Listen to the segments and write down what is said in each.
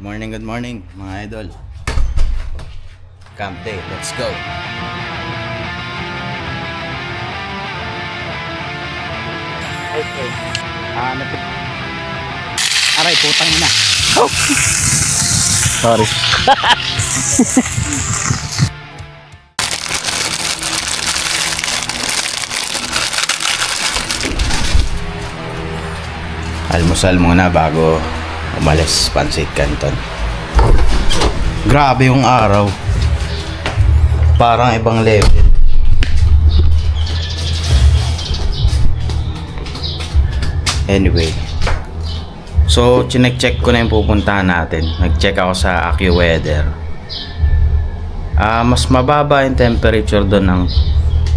Good morning mga idol. Camp day, let's go. Okay. Aray, putang ina. Oh. Sorry. Almusal muna bago umalis, Pansit Canton. Grabe yung araw. Parang ibang level. Anyway. So, chinek-check ko na yung pupuntahan natin. Nag-check ako sa AccuWeather. Mas mababa yung temperature doon ng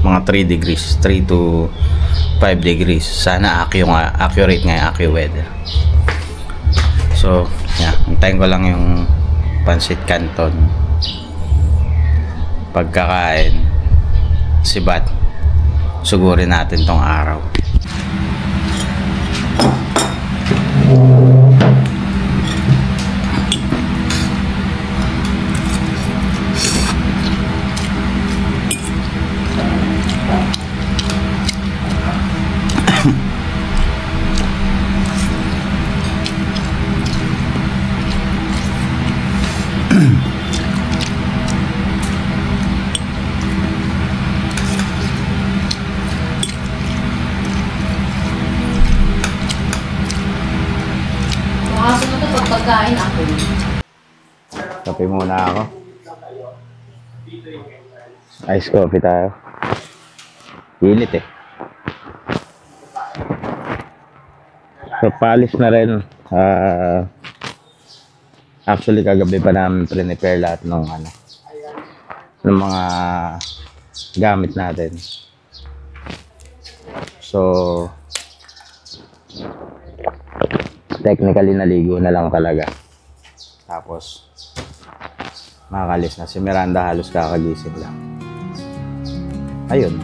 mga 3 degrees. 3 to 5 degrees. Sana accurate nga yung AccuWeather. So, yeah, hintayin ko lang yung Pansit Canton. Pagkakain, sibat, sugurin natin tong araw. Pagkain ako. Kape muna ako. Ice coffee tayo. Init eh. So palis na rin. Actually kagabi pa namin prepare lahat ng ng mga gamit natin. So technically naligo na lang talaga. Tapos makakalis na si Miranda, halos kakagising lang. Ayun.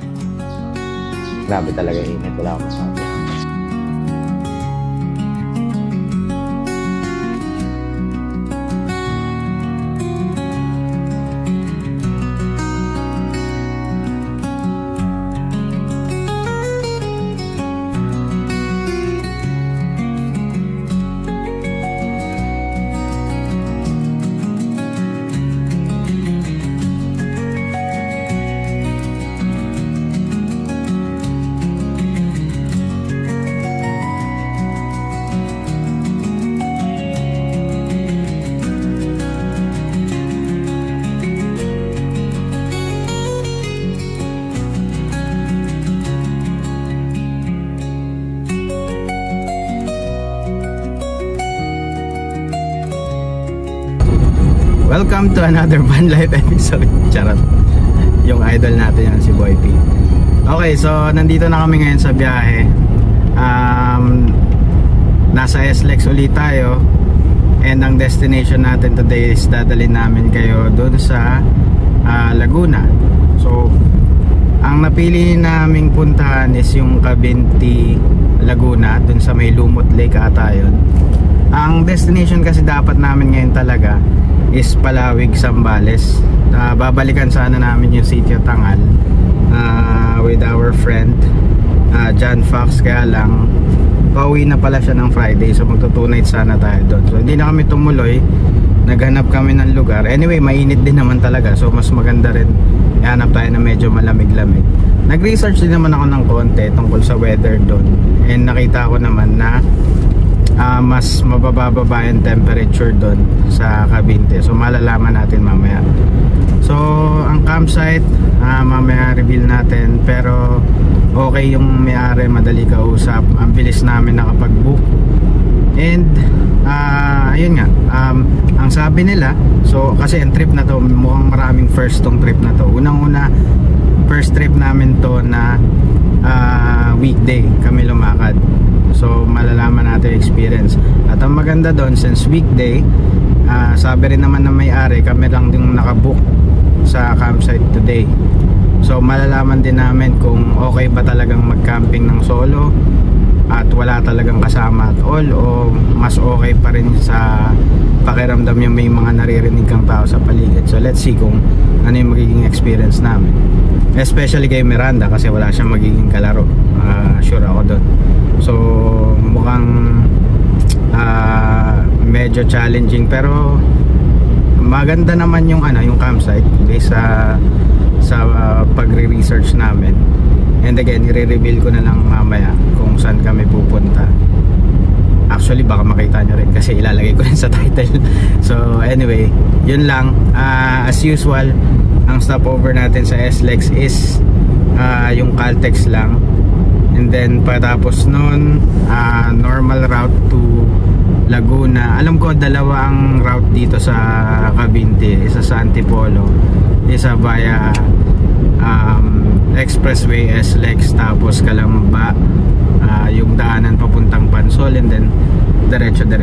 Grabe talaga init, wala akong masabi. Welcome to another Van Life episode. Charot. Yung idol natin yan, si Boy P. Okay, so nandito na kami ngayon sa biyahe. Nasa SLEX ulit tayo. And ang destination natin today is dadalhin namin kayo doon sa Laguna. So, ang napili naming puntahan is yung Cabinti, Laguna. Doon sa may Lumot Lake ata yun. Ang destination kasi dapat namin ngayon talaga is Palawig, Zambales. Babalikan sana namin yung Sitio Tangal with our friend John Fox, kaya lang pauwi na pala siya ng Friday, so magtutunay sana tayo doon. So hindi na kami tumuloy, naghanap kami ng lugar. Anyway, mainit din naman talaga, so mas maganda rin ihanap tayo na medyo malamig-lamig. Nag-research din naman ako ng konti tungkol sa weather doon, and nakita ko naman na mas mabababa yung temperature doon sa Cabinti. So malalaman natin mamaya. So ang campsite mamaya reveal natin, pero okay yung may-ari, madali kausap, ang bilis namin nakapag-book. And ayun nga, ang sabi nila, so kasi ang trip na to, mukhang maraming first tong trip na to. Unang-una, first trip namin to na weekday kami lumakad. So malalaman natin experience. At ang maganda doon, since weekday, sabi rin naman ng may-ari, kami lang yung nakabook sa campsite today. So malalaman din namin kung okay ba talagang mag-camping ng solo, at wala talagang kasama at all, o mas okay pa rin sa pakiramdam yung may mga naririnig kang tao sa paligid. So let's see kung ano yung magiging experience namin, especially kay Miranda kasi wala siyang magiging kalaro. Sure ako doon. So mukhang medyo challenging, pero maganda naman yung yung campsite based sa pagre-research namin. And again, i-reveal ko na lang mamaya kung saan kami pupunta. Actually baka makita nyo rin kasi ilalagay ko rin sa title. So anyway, yun lang. As usual, ang stopover natin sa SLEX is yung Caltex lang. And then patapos nun, normal route to Laguna. Alam ko dalawa ang route dito sa Cavinti, isa sa Antipolo, isa via Expressway SLEX, tapos Calamba, yung daanan papuntang Pansol, and then diretso na.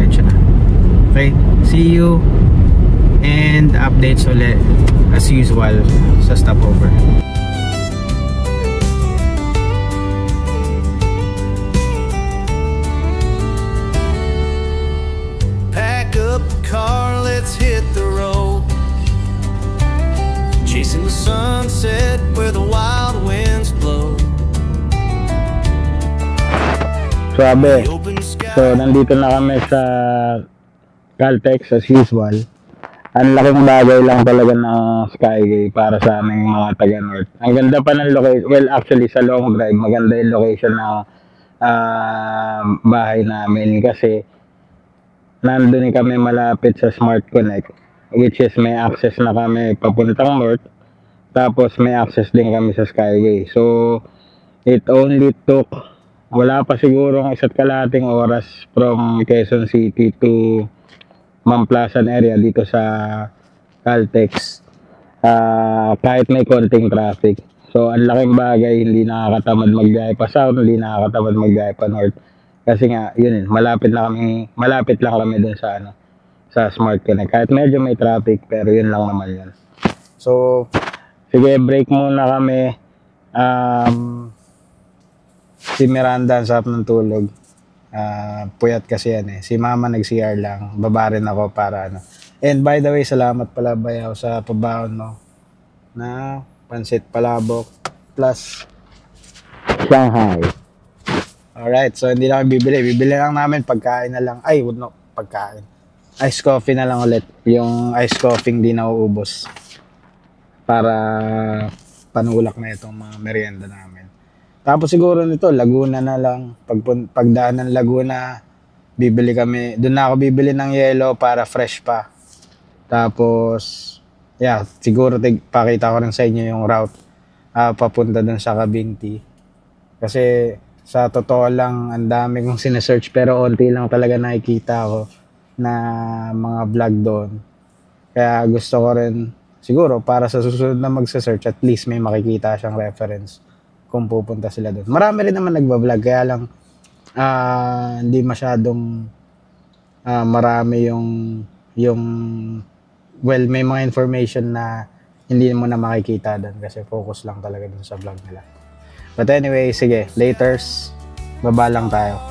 Okay, see you and updates ulit as usual sa stopover. Pack up the car, let's hit the road, chasing the sunset where the wild winds blow. Sabi, so nandito na kami sa Caltex as usual. Ang laking bagay lang talaga ng Skyway para sa aming mga taga North. Ang ganda pa ng location. Well, actually sa long drive, maganda yung location ng bahay namin kasi nandun kami malapit sa Smart Connect, which is may access na kami papuntang North, tapos may access din kami sa Skyway. So it only took, wala pa siguro ang 1.5 oras from Quezon City to Mamplasan area dito sa Caltex, kahit may konting traffic. So ang laking bagay, hindi nakakatamad magbiyahe pa South, hindi nakakatamad magbiyahe pa North. Kasi nga, yun, malapit lang kami dun sa sa Smart Connect. Kahit medyo may traffic, pero yun lang naman yun. So, sige, break muna kami. Si Miranda ang sarap ng tulog. Puyat kasi yan eh. Si Mama nag-CR lang. Baba rin ako para And by the way, salamat pala Bayaw sa pabaon mo na pansit palabok plus Shanghai. Alright, so hindi na kami bibili. Bibili lang namin pagkain na lang. Ay, no, pagkain. Ice coffee na lang ulit. Yung ice coffee hindi nauubos. Para panulak na itong mga merienda namin. Tapos siguro nito, Laguna na lang. Pagdaan ng Laguna, bibili kami. Doon na ako bibili ng yelo para fresh pa. Tapos, yeah, siguro pakita ko rin sa inyo yung route papunta doon sa Cavinti. Kasi sa totoo lang, ang dami kong sinesearch pero onti lang talaga nakikita ko na mga vlog doon. Kaya gusto ko rin, siguro para sa susunod na magsa-search, at least may makikita siyang reference kung pupunta sila doon. Marami rin naman nagbablog, kaya lang hindi masyadong marami yung well, may mga information na hindi mo na makikita doon kasi focus lang talaga doon sa vlog nila. But anyway, sige, laters, baba lang tayo.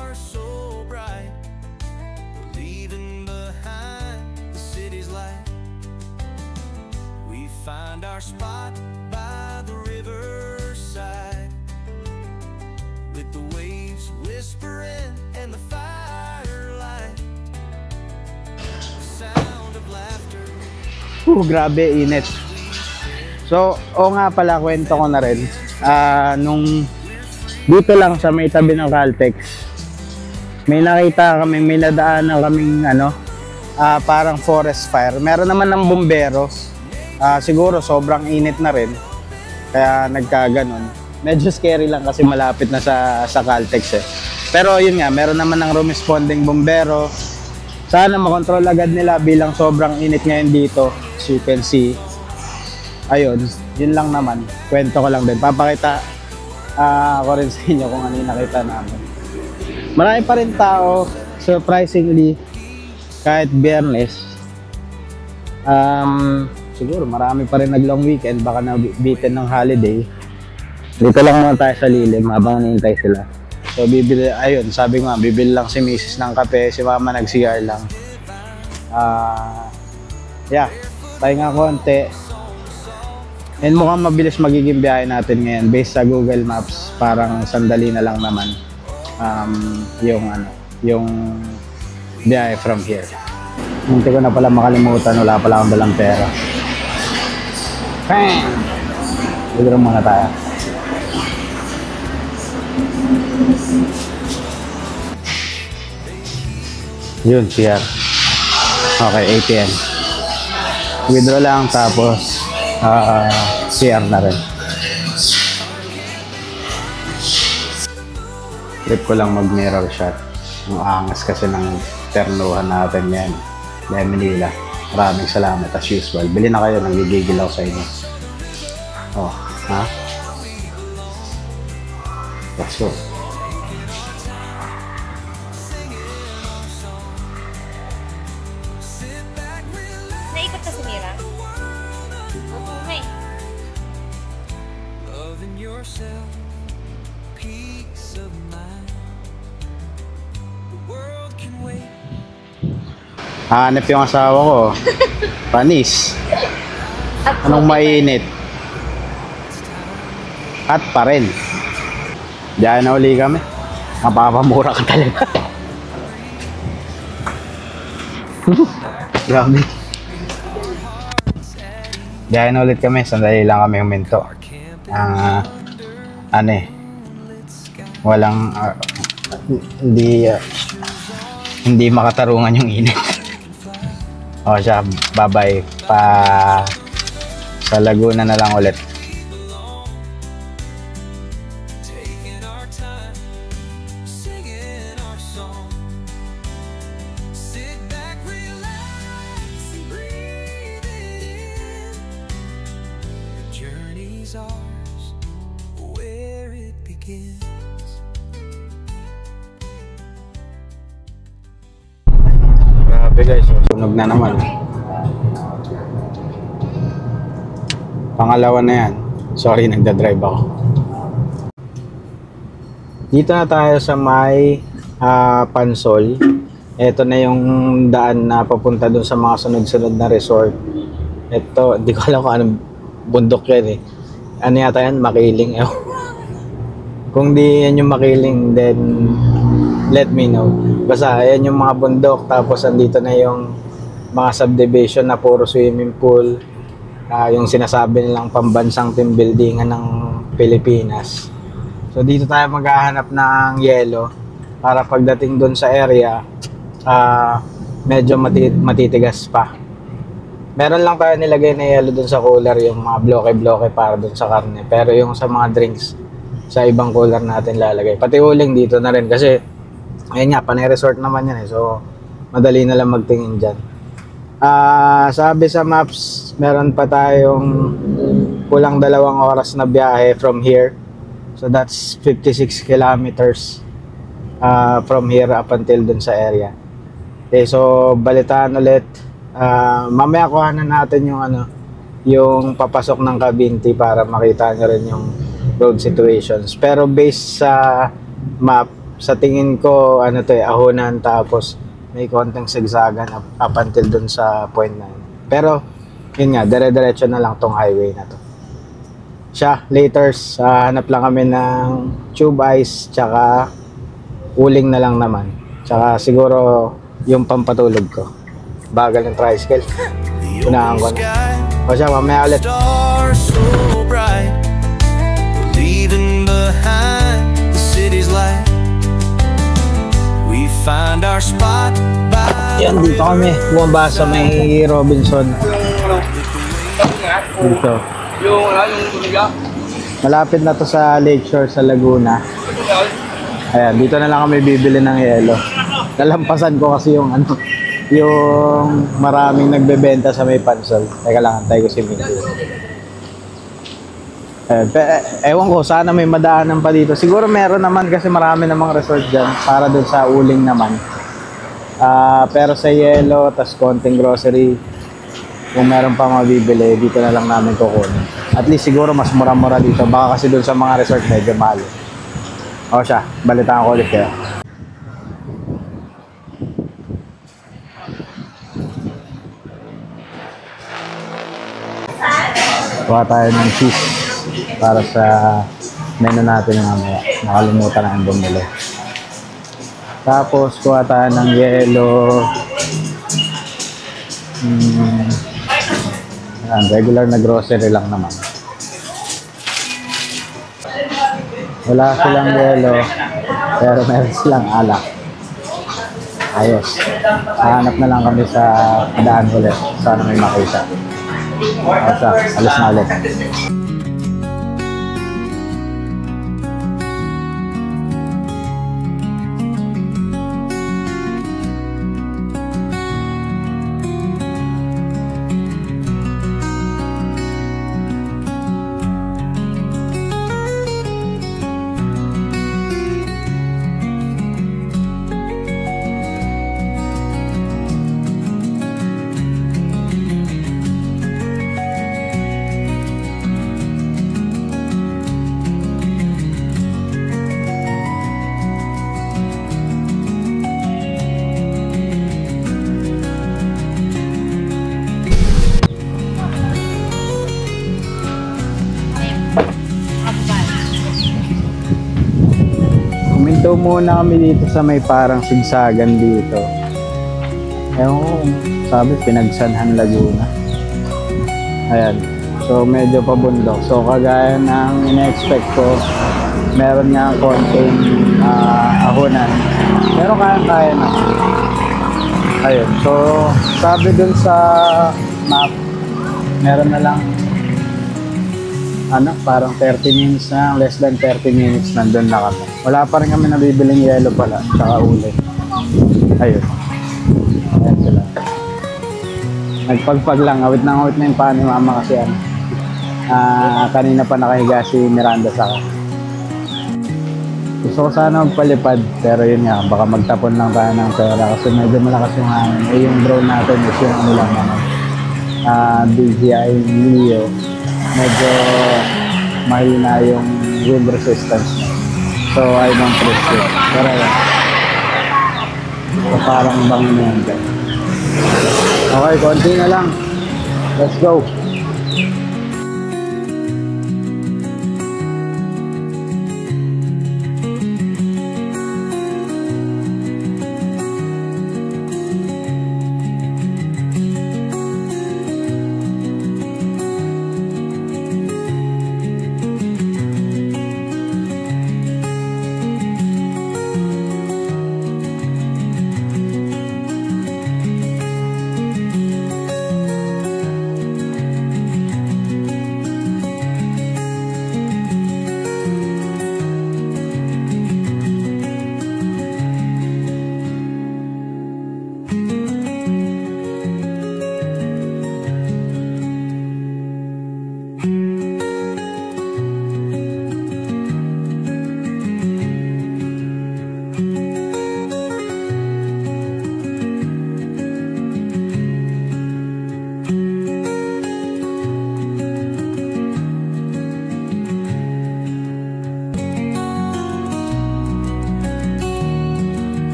Grabe, init. So, nga pala, kwento ko na rin. Nung dito lang sa may tabi ng Caltex, may nakita kami, may nadaanan kaming parang forest fire. Meron naman ng bumbero. Siguro sobrang init na rin. Kaya nagkaganon. Medyo scary lang kasi malapit na sa Caltex eh. Pero yun nga, meron naman ng responding bumbero. Sana makontrol agad nila bilang sobrang init ngayon dito. As you can see. Ayun, yun lang naman. Kwento ko lang din. Papakita ko rin sa inyo kung ano yung nakita namin. Marami pa rin tao, surprisingly, kahit Biyernes. Siguro marami pa rin nag-long weekend, baka nabitin ng holiday. Dito lang naman tayo sa lilim habang hinihintay sila. So bibili, ayun, sabi ko nga, bibili lang si Mrs. ng kape, si Mama nag-CR lang. Yeah, pahinga konti. And mukhang mabilis magiging biyahe natin ngayon based sa Google Maps, parang sandali na lang naman yung biyahe from here. Hindi ko na pala makalimutan, wala pala akong dalang pera. Bang! Dito muna tayo. Yun, CR. Okay, ATM. Withdraw lang, tapos CR na rin. Trip ko lang mag-mirror shot. Ang angas kasi ng ternuhan natin yan. Dahil Manila. Maraming salamat as usual. Bili na kayo, nanggigigil ako sa inyo. Oh, ha? Let's go. Naikot ka si Mira? Okay. Loving yourself, peace of mind. The world can wait. Hanep yung asawa ko. Panis. Anong mainit? At pa rin. Diyan na uli kami. Mapapamura ka talaga. Grabe. Diyan na ulit kami. Sandali lang kami huminto. Walang hindi makatarungan yung init. O siya, bye-bye. Sa Laguna na lang ulit. Taking our time, singing our song. Sit back, relax, and breathe it in. The journey's ours, where it begins. Grabe guys, sunog na naman. Pangalawa na yan. Sorry, nagdadrive ako. Dito na tayo sa may Pansol. Ito na yung daan na papunta dun sa mga sunod-sunod na resort. Ito, hindi ko alam kung anong bundok yan eh. Ano yata yan? Makiling. Kung di yan yung Makiling, then let me know. Basta ayan yung mga bundok, tapos andito na yung mga subdivision na puro swimming pool, yung sinasabi nilang pambansang team buildingan ng Pilipinas. So dito tayo maghahanap ng yelo para pagdating doon sa area, medyo matitigas pa. Meron lang tayo nilagay na yelo doon sa cooler, yung mga bloke-bloke para doon sa karne, pero yung sa mga drinks sa ibang cooler natin lalagay. Pati uling dito na rin kasi ayun nga, panay resort naman yan eh. So, madali na lang magtingin dyan. Sabi sa maps, meron pa tayong kulang 2 oras na biyahe from here. So, that's 56 kilometers from here up until dun sa area. Okay, so, balitaan ulit. Mamaya kuhanan natin yung papasok ng Cabinti para makita nyo rin yung road situations. Pero based sa map, sa tingin ko, ahonan, tapos may konting zigzagan up until dun sa point na yun. Pero, yun nga, dire-diretso na lang tong highway na to. Siya, laters, hanap lang kami ng tube ice, tsaka uling na lang naman. Tsaka siguro yung pampatulog ko. Bagal ng tricycle. Unahan ko na. O siya, mamaya ulit. Stars so bright, leaving behind the city's light. We find our spot by Yan, dito kami. Bumaba sa may Robinson. Dito. Malapit na to sa Lakeshore sa Laguna. Ayan, dito na lang kami bibili ng yelo. Nalampasan ko kasi yung maraming nagbebenta sa may Pansol. Teka lang, antay ko si Mindy. Ewan ko, sana may madaanan pa dito. Siguro meron naman kasi marami namang resort dyan para dun sa uling naman. Pero sa yelo, tas konting grocery, kung meron pa mabibili, dito na lang namin kukunin. At least siguro mas mura-mura dito. Baka kasi dun sa mga resort medyo mahal. O siya, balitaan ko ulit kayo. Kuha tayo ng cheese para sa menu natin mamaya. Nakalimutan na yung bumili. Tapos kuha tayo ng yelo. Ayan, regular na grocery lang naman. Wala silang yelo, pero meron silang alak. Ayos. Hanap na lang kami sa daan ulit. Sana may makita. Asa, alis na ulit. Huminto muna kami dito sa may parang sigsagan dito. Ewan ko, sabi Pinagsanhan, Laguna. Ayan. So medyo pabundok. So kagaya ng ina-expect ko, meron nga konting ahonan. Pero kaya na. Ayun. So sabi dun sa map, meron na lang parang 30 minutes na, less than 30 minutes nandun na kami. Wala pa rin kami nabibiling yelo pala, tsaka ulit. Ayun. Ayan sila. Nagpagpag lang, awit na yung paa ni mama kasi kanina pa nakahiga si Miranda sa akin. Gusto ko sana magpalipad, pero yun nga, baka magtapon lang tayo ng pera kasi medyo malakas yung hangin. Yung drone natin is yung DJI Leo. Medyo mahina yung wind resistance niya. So I don't trust it. Pero yan. So, parang bangin na yan. Okay, konti na lang. Let's go.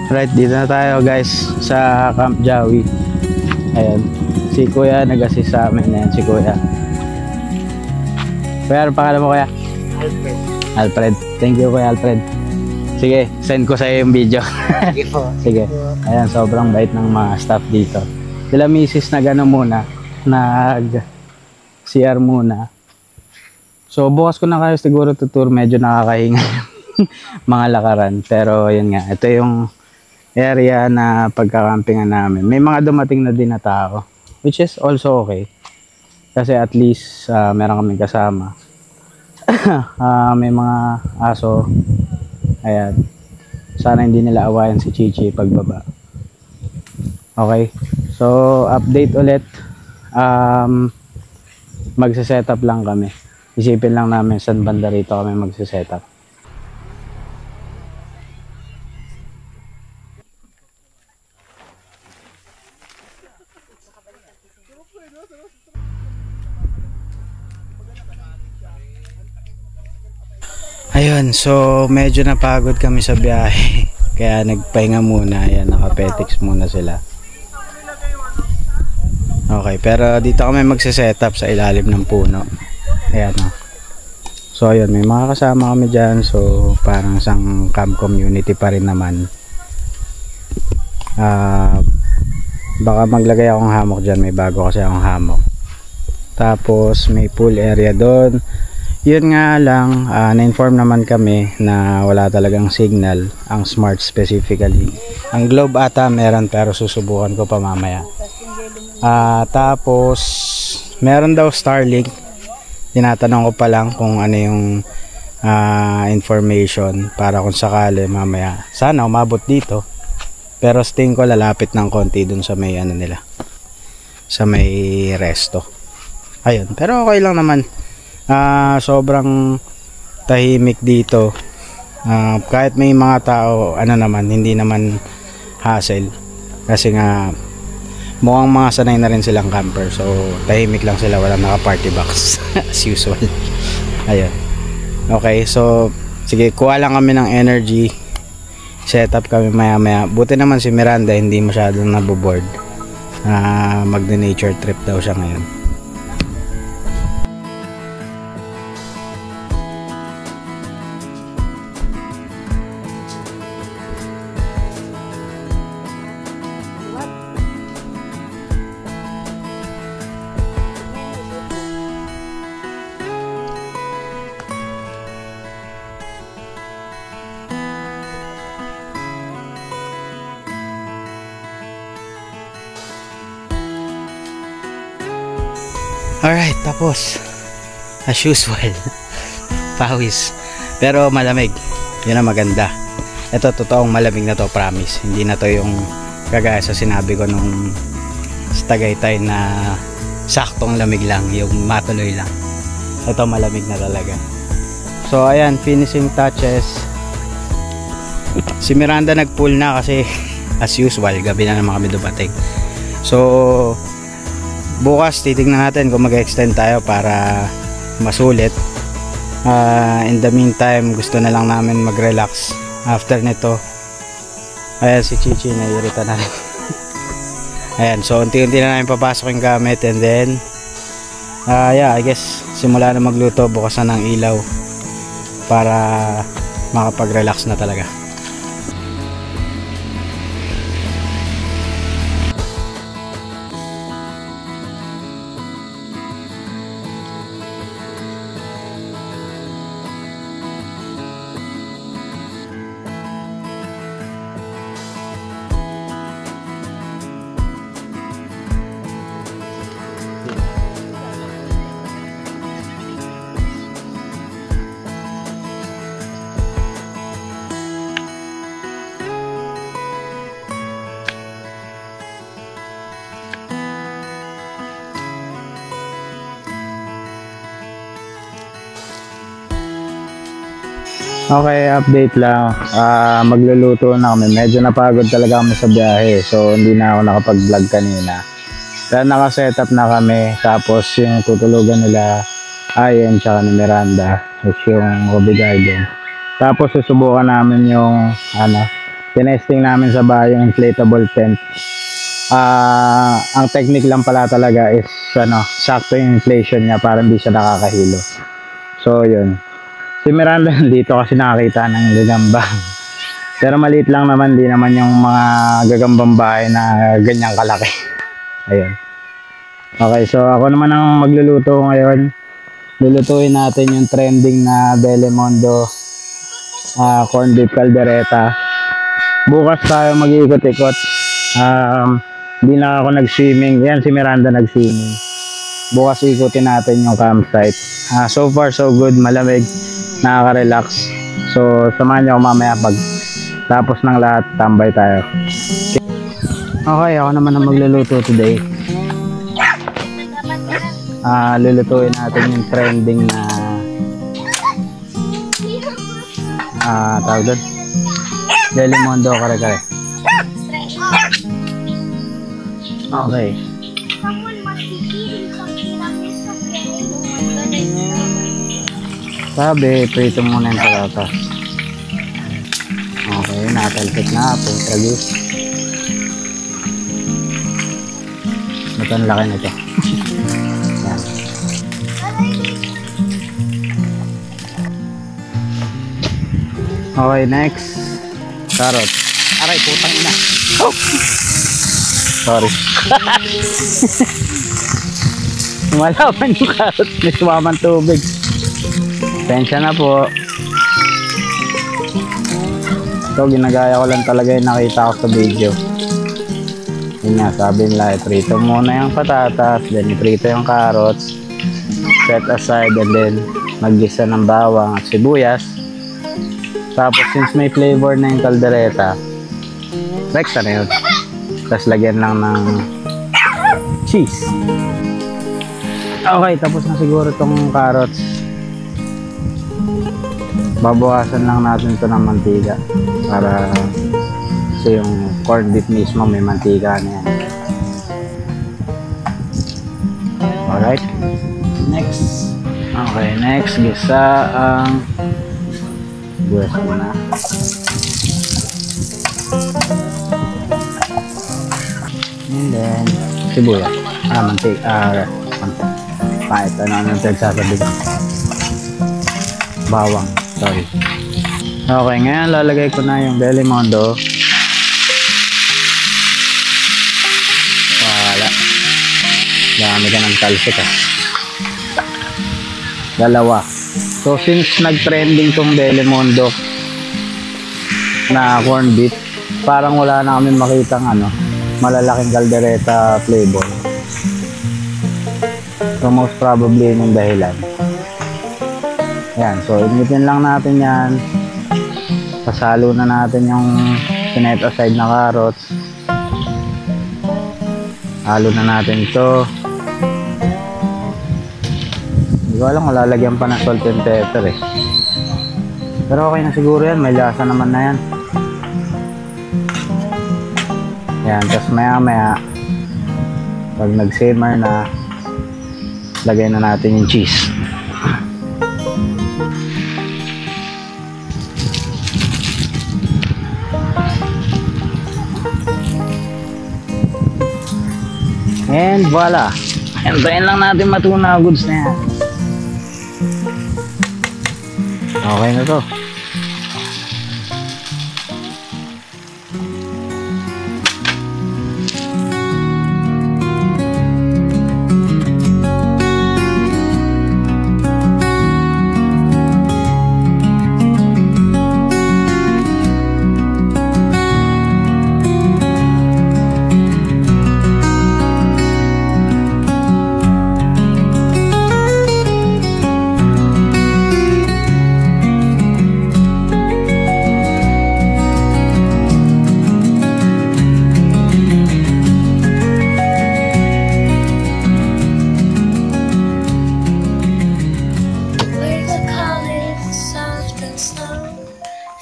Right, dito na tayo guys sa Camp Jawi. Ayan, si Kuya nag-assist sa amin. Ayan, si Kuya. Kuya, ano pangalan mo Kuya? Alfred. Alfred. Thank you Kuya Alfred. Sige, send ko sa iyo yung video. Sige. Ayan, sobrang bait ng mga staff dito. Sila misis na gano'n muna, nag-CR muna. So bukas ko na kayo siguro tutur, medyo nakakahinga mga lakaran. Pero yun nga, ito yung area na pagkakampingan namin. May mga dumating na din na tao, which is also okay. Kasi at least meron kaming kasama. May mga aso. Ayan. Sana hindi nila awayan si Chichi pagbaba. Okay. So, update ulit. Magsa-setup lang kami. Isipin lang namin saan banda rito kami magsa-setup. Ayun, so medyo napagod kami sa biyahe. Kaya nagpahinga muna. Ayan, naka-petix muna sila. Okay, pero dito kami magse-setup sa ilalim ng puno. Ayan o. So ayun, may mga kasama kami dyan. So parang isang camp community pa rin naman. Baka maglagay akong hammock dyan. May bago kasi akong hammock. Tapos may pool area doon. Yun nga lang, na-inform naman kami na wala talagang signal, ang Smart specifically. Ang Globe ata meron, pero susubukan ko pa mamaya. Tapos meron daw Starlink. Tinatanong ko pa lang kung ano yung information para kung sakali mamaya. Sana umabot dito. Pero sting ko lalapit ng konti dun sa may ano nila, sa may resto. Ayun, pero okay lang naman. Sobrang tahimik dito. Kahit may mga tao, ano naman, hindi naman hassle. Kasi nga mukhang mga sanay na rin silang camper. So tahimik lang sila, walang naka-party box as usual. Ayun. Okay, so sige, kuha lang kami ng energy. Set up kami maya-maya. Buti naman si Miranda hindi masyadong naboboard. Magna-nature trip daw siya ngayon. Alright, tapos as usual pawis, pero malamig. Yun ang maganda. Ito totoong malamig na to, promise. Hindi na to yung kagaya sa sinabi ko nung sa Tagaytay na saktong lamig lang, yung matuloy lang. Ito malamig na talaga. So ayan, finishing touches. Si Miranda nag-pool na kasi as usual gabi na naman kami dumating. So bukas titignan natin kung mag-extend tayo para masulit. In the meantime, gusto na lang namin mag-relax after nito. Ayan si Chichi, naiirita na rin. Ayan, so unti-unti na namin papasok yung gamit, and then yeah, I guess simula na magluto, bukas na ng ilaw para makapag-relax na talaga. Okay, update lang. Magluluto na kami. Medyo napagod talaga kami sa biyahe. So, hindi na ako nakapag-vlog kanina. Pero naka-setup na kami. Tapos, yung tutulugan nila, Ayen, tsaka ni Miranda. Which yung Ruby Garden. Tapos, susubukan namin yung, tinesting namin sa bahay yung inflatable tent. Ang technique lang pala talaga is, sakto yung inflation niya para hindi siya nakakahilo. So, yun. Si Miranda dito kasi nakakita ng gagamba. Pero maliit lang naman, di naman yung mga gagambang bahay na ganyang kalaki. Ayun. Okay, so ako naman ang magluluto ngayon. Lulutuin natin yung trending na Belemondo corned beef caldereta. Bukas tayo mag-iikot-ikot. Hindi na ako nag-swimming. Yan, si Miranda nag-swimming. Bukas ikutin natin yung campsite. So far so good, malamig, nakaka-relax. So samahan niyo ako mamaya pag tapos ng lahat, tambay tayo. Okay, ako naman ang magluluto today. Lulutuin natin yung trending na tawag doon, Belemondo kare-kare. Okay. Sabi, prito muna yung patatas. Okay, natalpit na po. Tragis. Ba't ang laki nito? Yan. Okay, next. Carrot. Aray, putang ina. Oh! Sorry. Malaman yung carrot. May sumamang tubig. Pensya na po. Ito, ginagaya ko lang talaga yung nakita ko sa video. Yun nga, sabi nila, iprito muna yung patatas, then iprito yung carrots, set aside, and then maggisa ng bawang at sibuyas. Tapos since may flavor na yung kaldereta, rekta na yun. Tapos lagyan lang ng cheese. Okay, tapos na siguro itong carrots. Babawasan lang natin ito ng mantika para kasi yung corned beef mismo may mantika na yan. Alright, next. Okay, next, gisa ang buwes muna. And then sibuyas. Mantika. Kahit ano nagsasabi ko. Bawang, sorry. Okay, ngayon lalagay ko na yung Belimondo. Wala. Dami ka ng talsik ah. Dalawa. So since nag-trending tong Belimondo na corned beef, parang wala na kami makitang malalaking kaldereta flavor. So most probably yun yung dahilan. Yan, so initin lang natin yan. Pasalo na natin yung sinet aside na carrots. Halo na natin ito. Hindi ko alam kung lalagyan pa ng salt and pepper eh. Pero okay na siguro yan, may lasa naman na yan. Yan, tapos maya maya pag nag-simmer na, lagay na natin yung cheese. And voila. Hintayin lang natin matuna goods na yan. Okay na to.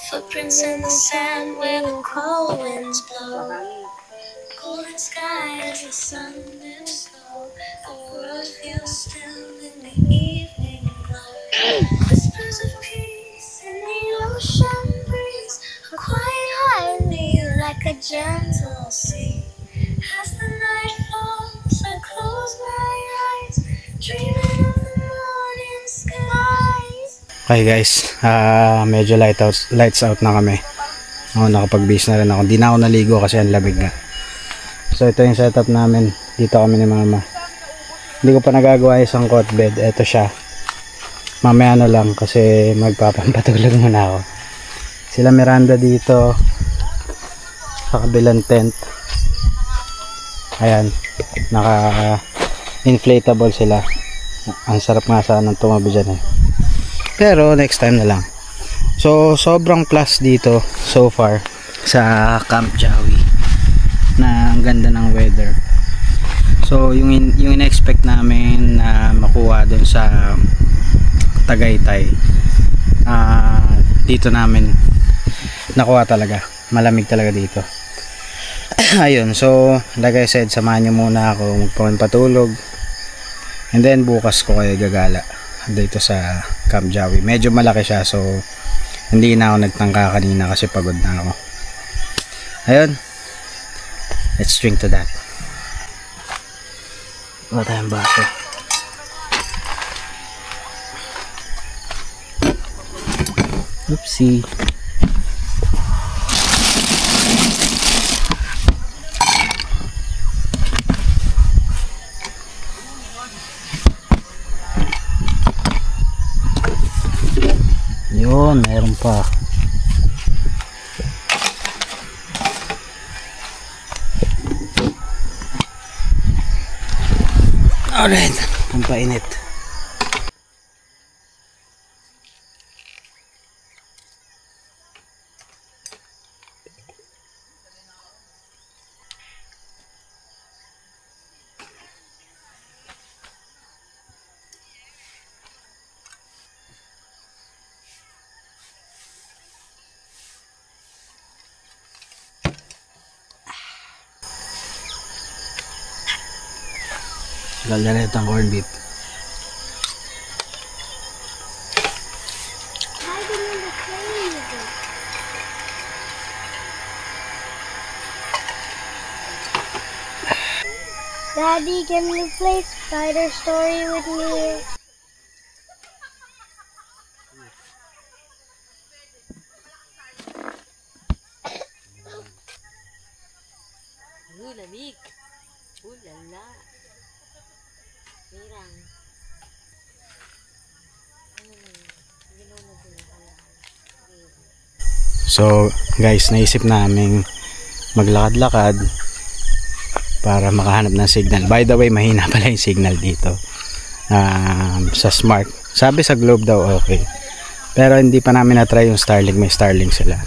Footprints in the sand where the cold winds blow. Golden sky as the sun dims low. The world feels still in the evening glow. Whispers of peace in the ocean breeze. A quiet harmony like a gentle sea. As the night falls, I close my eyes, dreaming of the morning skies. Okay guys, medyo lights out na kami. Nakapag-base na rin ako. Hindi na ako naligo kasi ang lamig nga. So ito yung setup namin. Dito kami ni mama. Hindi ko pa nagagawa isang cot bed. Ito siya. Mamaya na lang kasi magpapampatulog muna ako. Sila Miranda dito sa kabilang tent. Ayan, naka inflatable sila. Ang sarap nga sana tumabi dyan eh. Pero next time na lang. So sobrang plus dito so far sa Camp Jawi na ang ganda ng weather. So yung in-expect namin na makuha doon sa Tagaytay, dito namin nakuha talaga. Malamig talaga dito. Ayun, so like I said, samahan nyo muna ako magpapatulog and then bukas ko kayo gagala dito sa Camp Jawi. Medyo malaki siya, so hindi na ako nagtangka kanina kasi pagod na ako. Ayun, let's drink to that. Wala tayong baso. Oopsie. Yun, meron pa. Alright, ang painit. Lalala itong corned beef. Daddy, can you play Spider Story with me? Lamig. Lala. Mirang. So guys, naisip namin maglakad-lakad para makahanap ng signal. By the way, mahina pala yung signal dito sa Smart. Sabi sa Globe daw okay, pero hindi pa namin na-try yung Starlink. May Starlink sila.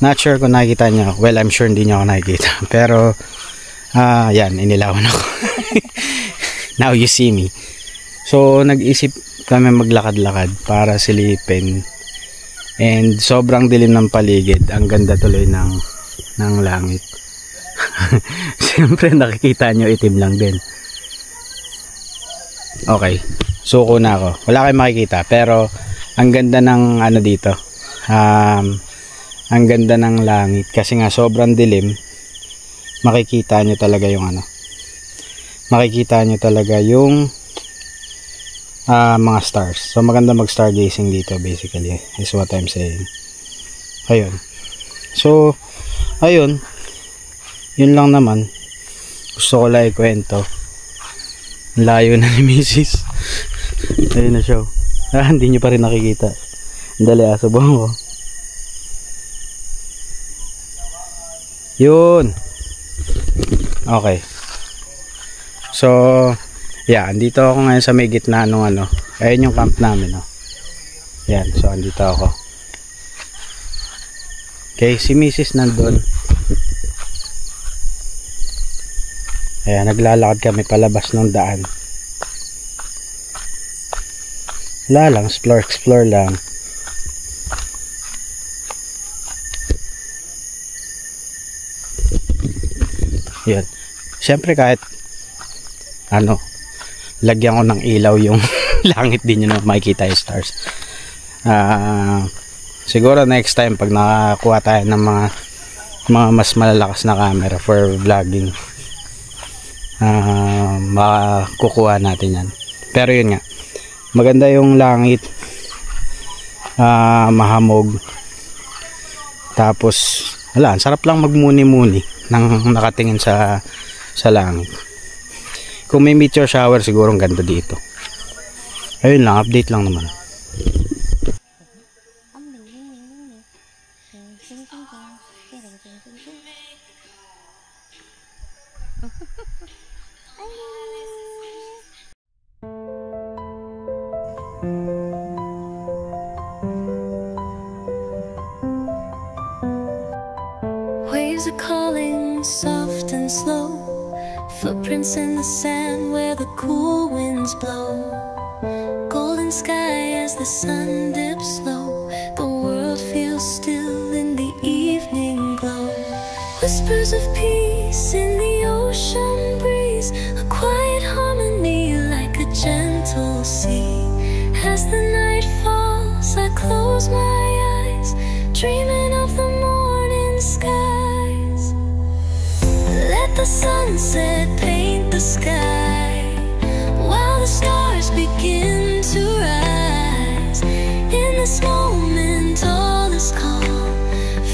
Not sure kung nakikita nyo. Well, I'm sure hindi nyo ako nakikita, pero yan, inilawan ako. Now you see me. So nag-isip kami maglakad-lakad para silipin, and sobrang dilim ng paligid. Ang ganda tuloy ng langit. Siyempre nakikita nyo itim lang din. Okay, suko na ako. Wala kayong makikita, pero ang ganda ng ano dito, ang ganda ng langit kasi nga sobrang dilim. Makikita nyo talaga yung ano, makikita nyo talaga yung mga stars. So maganda mag stargazing dito, basically is what I'm saying. Ayun, so ayun, yun lang naman. Gusto ko lang ikwento. Layo na ni Mrs. Ayun na siya. Hindi nyo pa rin nakikita. Dali, subuhan ko. Yun. Okay. So yeah, andito ako ngayon sa may gitna nung ano. Ayun yung camp namin, no? Yan, so andito ako. Okay, si Mrs. nandun. Ayan, naglalakad kami palabas ng daan. Wala lang, explore lang. Yan. Siyempre kahit ano, lagyan ko ng ilaw yung langit, din nyo na makikita yung stars. Siguro next time pag nakakuha tayo ng mga mas malalakas na camera for vlogging, makukuha natin yan. Pero yun nga, maganda yung langit, mahamog, tapos wala, sarap lang magmuni-muni nang nakatingin sa langit. Kung may meteor shower, siguro ang ganda dito. Ayun lang, update lang naman. Waves are calling soft and slow, footprints in the sand where the cool winds blow. Golden sky as the sun dips low, the world feels still in the evening glow. Whispers of peace in the ocean breeze, a quiet harmony like a gentle sea. As the night the sunset paint the sky, while the stars begin to rise. In this moment all is calm,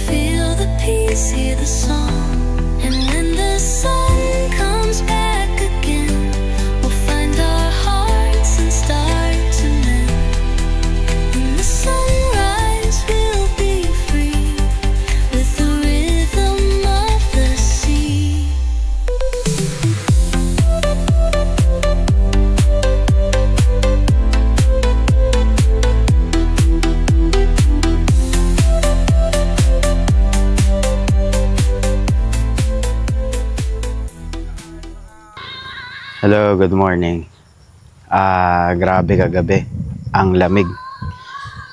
feel the peace, hear the song. And when the sun comes back again, we'll find our hearts and start to mend. In the sunrise we'll be free, with the rhythm of the sea. Hello, good morning. Grabe kagabi. Ang lamig.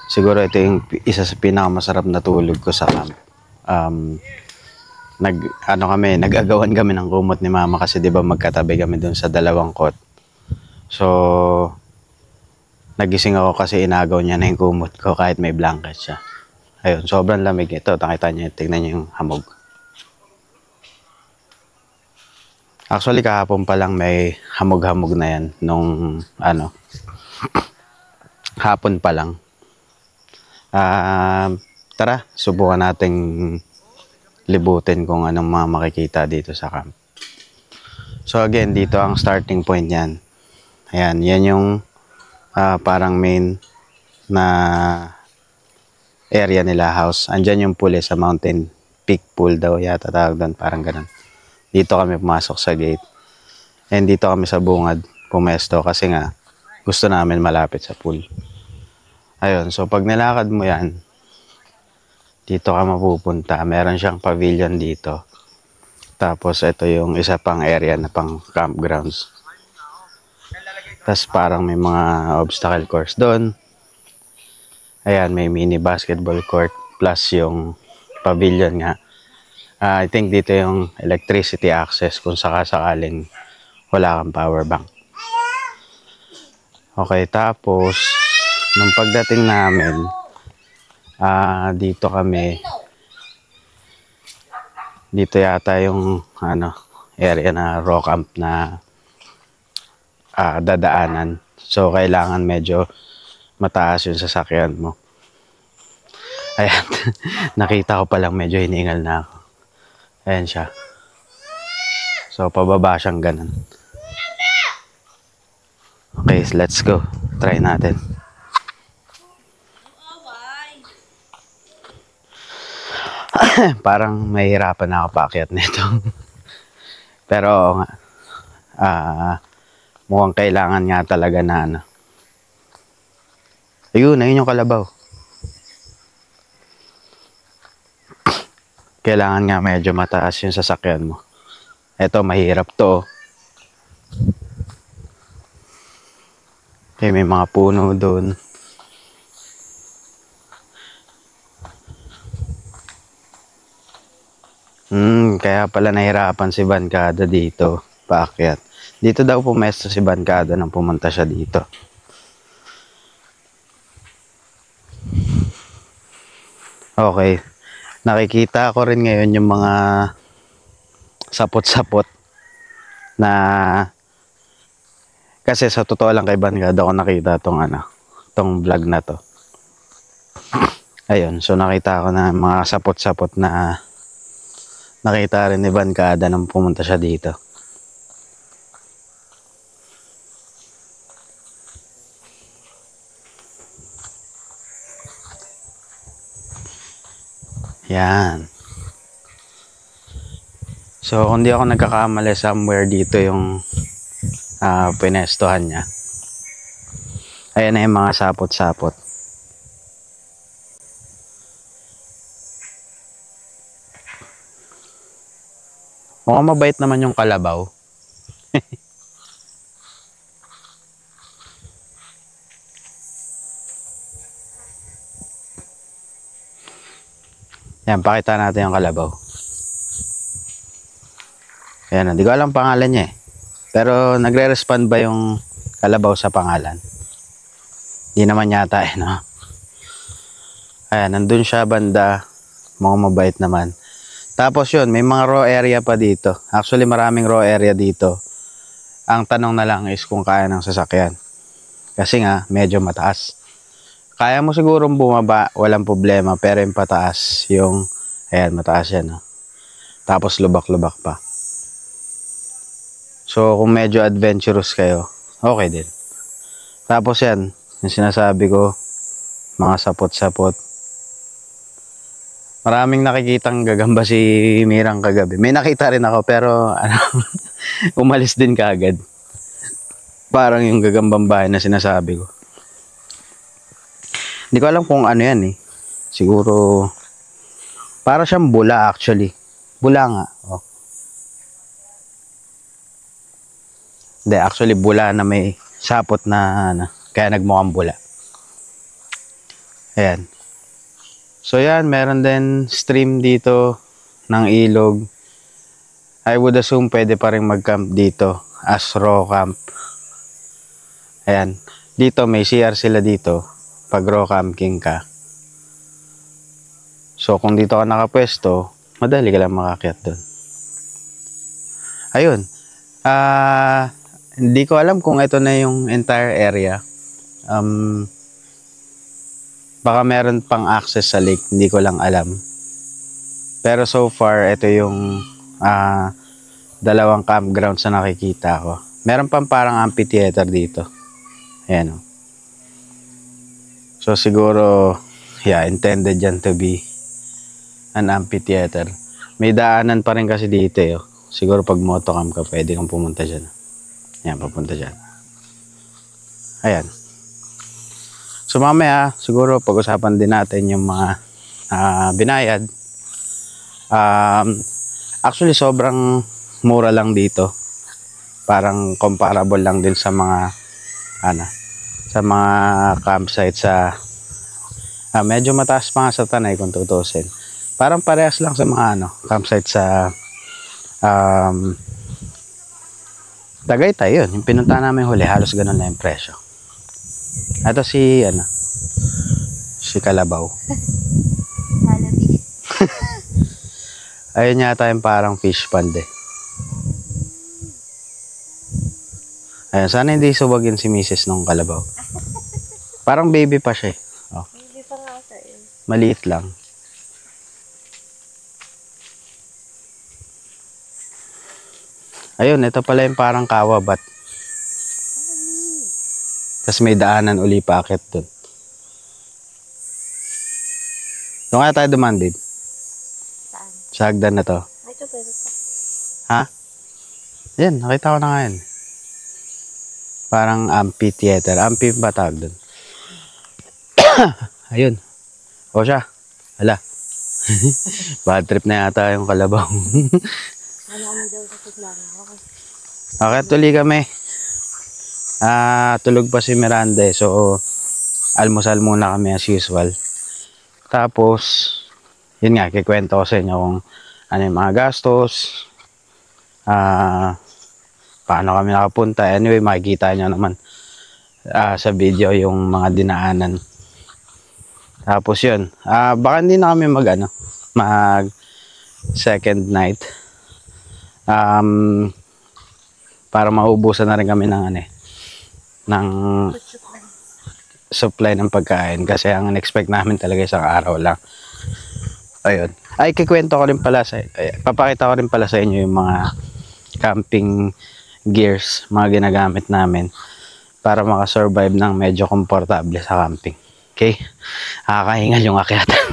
Siguro ito yung isa sa pinakamasarap na tulog ko sa camp. Nag-agawan kami ng kumot ni mama kasi 'di ba magkatabi kami doon sa dalawang kot. So nagising ako kasi inagaw niya na yung kumot ko kahit may blanket siya. Ayun, sobrang lamig ito. Nakita niyo, tingnan niyo yung hamog. Actually, kahapon pa lang may hamog-hamog na yan nung hapon pa lang. Tara, subukan nating libutin kung anong mga makikita dito sa camp. So again, dito ang starting point yan. Ayan, yan yung parang main na area nila house. Andyan yung pool sa Mountain Peak Pool daw yata tawag doon, parang ganun. Dito kami pumasok sa gate. And dito kami sa bungad pumesto kasi nga gusto namin malapit sa pool. Ayun, so pag nilakad mo yan, dito ka mapupunta. Meron siyang pavilion dito. Tapos ito yung isa pang area na pang campgrounds. Tapos parang may mga obstacle course doon. Ayan, may mini basketball court plus yung pavilion nga. I think dito yung electricity access kung sakasakaling wala kang power bank. Okay, tapos nung pagdating namin, dito kami, dito yata yung area na rock camp na dadaanan. So kailangan medyo mataas yung sasakyan mo. Ayan, nakita ko palang medyo hiningal na ako. Ayan siya. So, pababa siyang ganun. Okay, let's go. Try natin. Parang mahirapan ako paakyat nito. Pero, oo nga. Mukhang kailangan nga talaga na ayun yung kalabaw. Kailangan nga medyo mataas yung sasakyan mo. Ito, mahirap to. Okay, may mga puno doon. Kaya pala nahirapan si Bancada dito. Paakyat. Dito daw pumesto si Bancada nang pumunta siya dito. Okay. Nakikita ko rin ngayon yung mga sapot-sapot na kasi sa totoo lang kay Bancada ako nakita tong vlog na to. Ayun, so nakita ko na mga sapot-sapot na nakita rin ni Bancada nang pumunta siya dito. Yan. So, kung di ako nagkakamali, somewhere dito yung pinestohan niya. Ayan na yung mga sapot-sapot. Mukhang mabait naman yung kalabaw. Yan, pakita natin yung kalabaw. Ayan, hindi ko alam pangalan niya eh. Pero nagre-respond ba yung kalabaw sa pangalan? Hindi naman yata eh, no? Ayan, nandun siya banda. Mga mabait naman. Tapos yun, may mga raw area pa dito. Actually, maraming raw area dito. Ang tanong na lang is kung kaya ng sasakyan. Kasi nga, medyo mataas. Kaya mo sigurong bumaba, walang problema. Pero yung pataas, yung, ayan, mataas yan. Tapos lubak-lubak pa. So, kung medyo adventurous kayo, okay din. Tapos yan, yung sinasabi ko, mga sapot-sapot. Maraming nakikitang gagamba si Mirang kagabi. May nakita rin ako pero ano, umalis din kaagad. Parang yung gagambang bahay na sinasabi ko. Hindi ko alam kung ano yan eh. Siguro, para siyang bula actually. Bula nga. Oh. Hindi, actually bula na may sapot na kaya nagmukhang bula. Ayan. So yan, meron din stream dito ng ilog. I would assume pwede pa rin mag-camp dito as raw camp. Ayan. Dito may CR sila dito pag raw camping ka. So kung dito ka nakapwesto, madali ka lang makakyat doon. Ayun. Hindi ko alam kung ito na yung entire area. Baka meron pang access sa lake, hindi ko lang alam. Pero so far, ito yung dalawang campgrounds na nakikita ko. Meron pang parang amphitheater dito. Ayan o. So siguro, yeah, intended yan to be an amphitheater. May daanan pa rin kasi dito eh. Siguro pag motocamp ka, pwede kang pumunta dyan. Ayan, papunta dyan. Ayan. So mamaya, siguro pag-usapan din natin yung mga binayad. Actually, sobrang mura lang dito. Parang comparable lang din sa mga sa mga campsite sa medyo mataas pa nga sa Tanay kung tutusin. Parang parehas lang sa mga campsite sa Tagaytay yun. Yung pinunta namin huli, halos ganun na yung presyo. Ito si Kalabaw. Halabi. Ayun yata yung parang fish pond eh. Ayun, sana hindi subagin si Mrs. nung Kalabaw. Parang baby pa siya eh. Oh. Hindi pa nga sa'yo. Maliit lang. Ayun, ito pala yung parang kawabat. Tapos may daanan uli paakit dun. Doon kaya tayo dumaan, babe? Saan? Sa hagdan na to. Ay, ito pwede pa. Ha? Yan, nakita ko na nga yan. Parang amphitheater. Amphi ba tawag dun? Ayun. O siya. Hala. Bad trip na yata yung Kalabaw. Ano kami daw sa tulang? Okay, tuloy kami. Tulog pa si Miranda eh. So, almusal muna kami as usual. Tapos, yun nga, kikwento ko sa inyo kung ano yung mga gastos. Paano kami nakapunta. Anyway, makikita nyo naman sa video yung mga dinaanan. Tapos yun. Baka hindi na kami mag second night. Para maubusan na rin kami ng supply ng pagkain kasi ang expect namin talaga isang araw lang. Ayun. Ay, kikwento ko rin pala papakita ko rin pala sa inyo yung mga camping gears, mga ginagamit namin para makasurvive ng medyo komportable sa camping. Okay? Nakakahingal yung akyatan.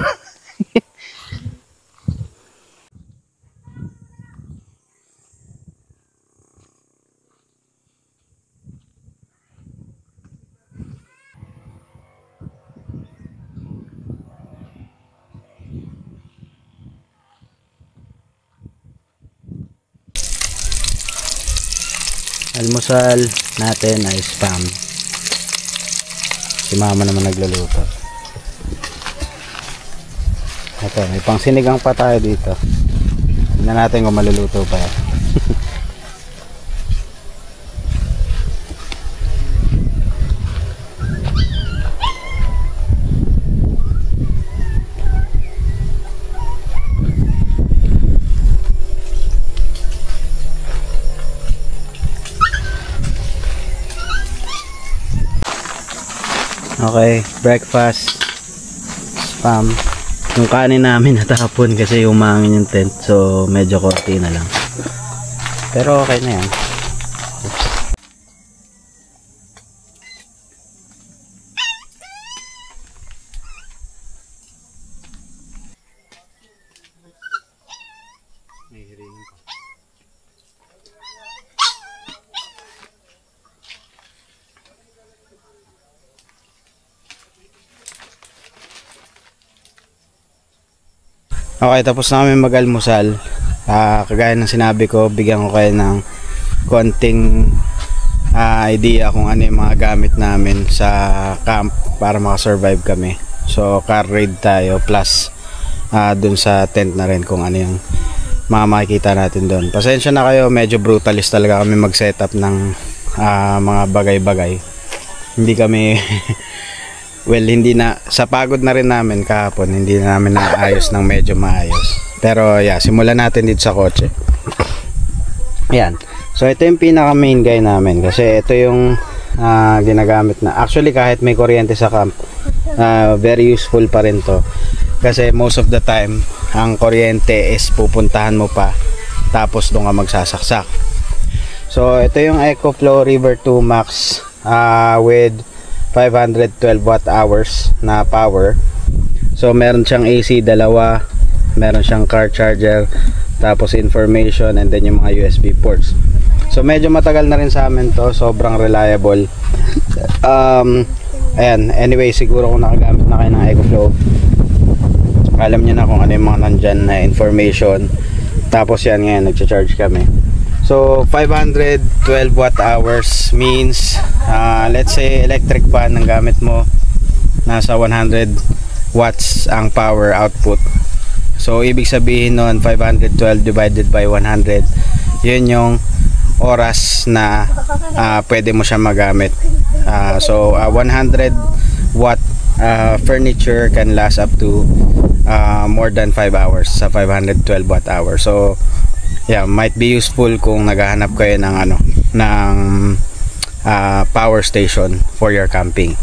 Almusal natin ay spam. Si mama naman nagluluto. Ito, may pang sinigang pa tayo dito. Tingnan natin kung maluluto pa yan. Okay, breakfast, spam. Yung kanin namin natapon kasi umangin yung tent, so medyo konti na lang. Pero okay na yan. Okay, tapos namin mag-almusal. Kagaya ng sinabi ko, bigyan ko kayo ng konting idea kung ano yung mga gamit namin sa camp para makasurvive kami. So car raid tayo plus dun sa tent na rin kung ano yung mga makikita natin doon. Pasensya na kayo, medyo brutalist talaga kami mag-setup ng mga bagay-bagay. Hindi kami well, hindi na, sa pagod na rin namin kahapon, hindi na namin naayos ng medyo maayos. Pero yeah, simulan natin dito sa kotse. Ayan. So ito yung pinaka main guy namin kasi ito yung ginagamit na. Actually kahit may kuryente sa camp, very useful pa rin to. Kasi most of the time, ang kuryente is pupuntahan mo pa tapos doon ka magsasaksak. So ito yung EcoFlow River 2 Max with 512 watt hours na power. So meron siyang AC dalawa, meron siyang car charger, tapos information, and then yung mga USB ports. So medyo matagal na rin sa amin to, sobrang reliable. Ayan, anyway, siguro kung nakagamit na kayo ng EcoFlow, alam niyo na kung ano yung mga nandyan na information. Tapos yan, ngayon nagcha-charge kami. So 512 watt hours means let's say electric fan ang gamit mo, nasa 100 watts ang power output. So ibig sabihin nun 512 divided by 100, yun yung oras na pwede mo siya magamit. So 100 watt furniture can last up to more than 5 hours sa 512 watt hour. So yeah, might be useful kung naghahanap kayo ng power station for your camping.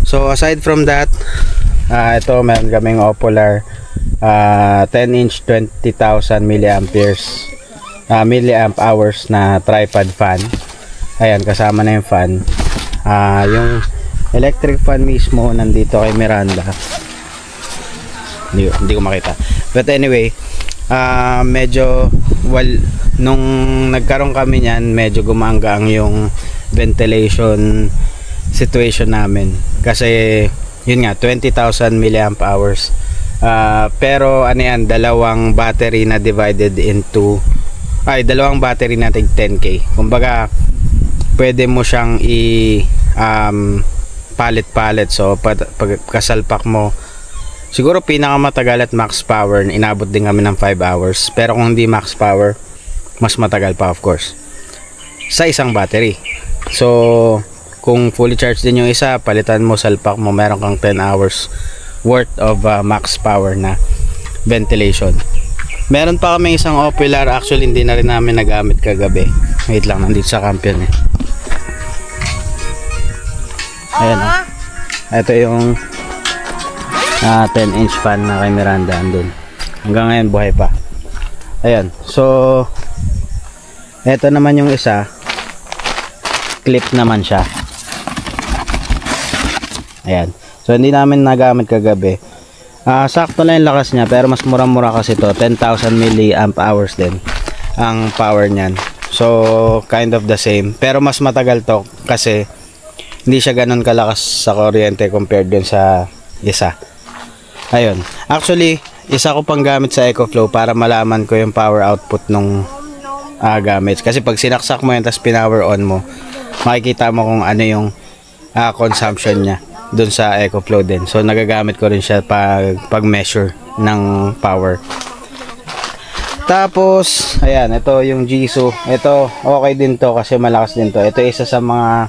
So aside from that, ito meron kaming Opolar 10-inch 20,000 milliamp hours na tripod fan. Ayan, kasama na yung fan. Yung electric fan mismo nandito kay Miranda. Hindi ko makita. But anyway, medyo nung nagkaroon kami niyan, medyo gumaang yung ventilation situation namin kasi yun nga 20,000 milliamp hours. Pero ano yan, dalawang battery na divided into dalawang battery na 10K. Kumbaga pwede mo siyang palit-palit. So pag kasalpak mo, siguro pinakamatagal at max power, inabot din kami ng 5 hours. Pero kung hindi max power, mas matagal pa of course sa isang battery. So kung fully charged din yung isa, palitan mo, salpak mo, meron kang 10 hours worth of max power na ventilation. Meron pa kami isang Opolar, actually hindi na rin namin nagamit kagabi. Wait lang, nandito sa camp yun eh. Ayan o. Ito yung 10-inch fan na kay Miranda andun. Hanggang ngayon buhay pa. Ayan. So eto naman yung isa, clip naman siya. Ayan. So hindi namin nagamit kagabi. Sakto lang yung lakas niya, pero mas mura-mura kasi to. 10,000 milliamp hours din ang power niyan. So kind of the same, pero mas matagal to kasi hindi siya ganun kalakas sa kuryente compared dun sa isa. Ayun. Actually, isa ko pang gamit sa EcoFlow para malaman ko yung power output nung gamit. Kasi pag sinaksak mo yan tapos pinower on mo, makikita mo kung ano yung consumption niya dun sa EcoFlow din. So nagagamit ko rin siya pag measure ng power. Tapos ayan, ito yung Jisoo. Ito okay din to kasi malakas din to. Ito isa sa mga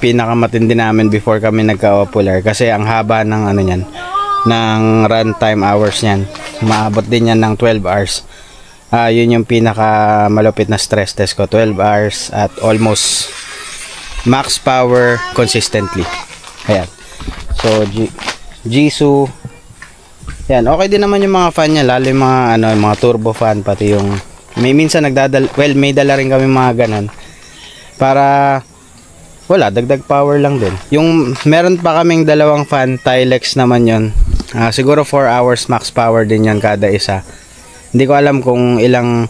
pinakamatindi namin before kami nagka-Opolar kasi ang haba ng ano niyan, ng runtime hours niyan. Maabot din yan ng 12 hours. Yun yung pinaka malupit na stress test ko, 12 hours at almost max power consistently. Ayan. So Jisoo. Yan, okay din naman yung mga fan niya, lalo yung mga ano, yung mga turbo fan, pati yung may minsan may dala rin kami mga ganon para wala, dagdag power lang din. Yung meron pa kaming dalawang fan, Tilex naman yon. Siguro 4 hours max power din yan kada isa. Hindi ko alam kung ilang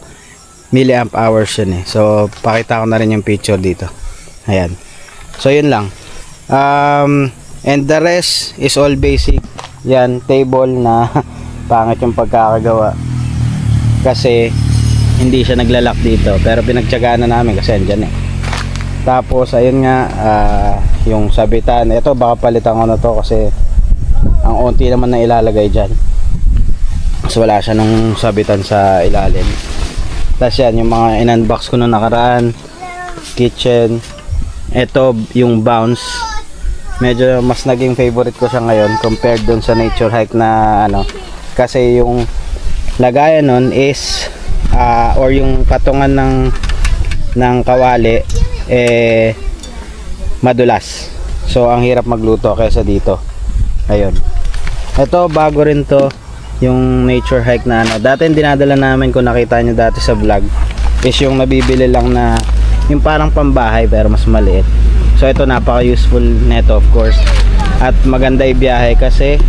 milliamp hours yun eh. So pakita ko na rin yung picture dito. Ayan. So yun lang. And the rest is all basic. Yan, table na pangit yung pagkakagawa kasi hindi siya naglalak dito, pero pinagtiyagaan na namin kasi andyan eh. Tapos ayun nga, yung sabitan, ito baka palitan ko na to kasi ang onti naman na ilalagay dyan, so wala siya nung sabitan sa ilalim. Tapos yan, yung mga in-unbox ko nung nakaraan, kitchen, ito yung bounce, medyo mas naging favorite ko siya ngayon compared dun sa nature hike na ano, kasi yung lagayan nun is or yung patungan ng kawali madulas, so ang hirap magluto kaysa dito. Ayun, ito bago rin to, yung nature hike na ano, dati dinadala namin, kung nakita nyo dati sa vlog, is yung nabibili lang na yung parang pambahay pero mas maliit. So ito napaka useful neto of course, at maganda ibiyahe kasi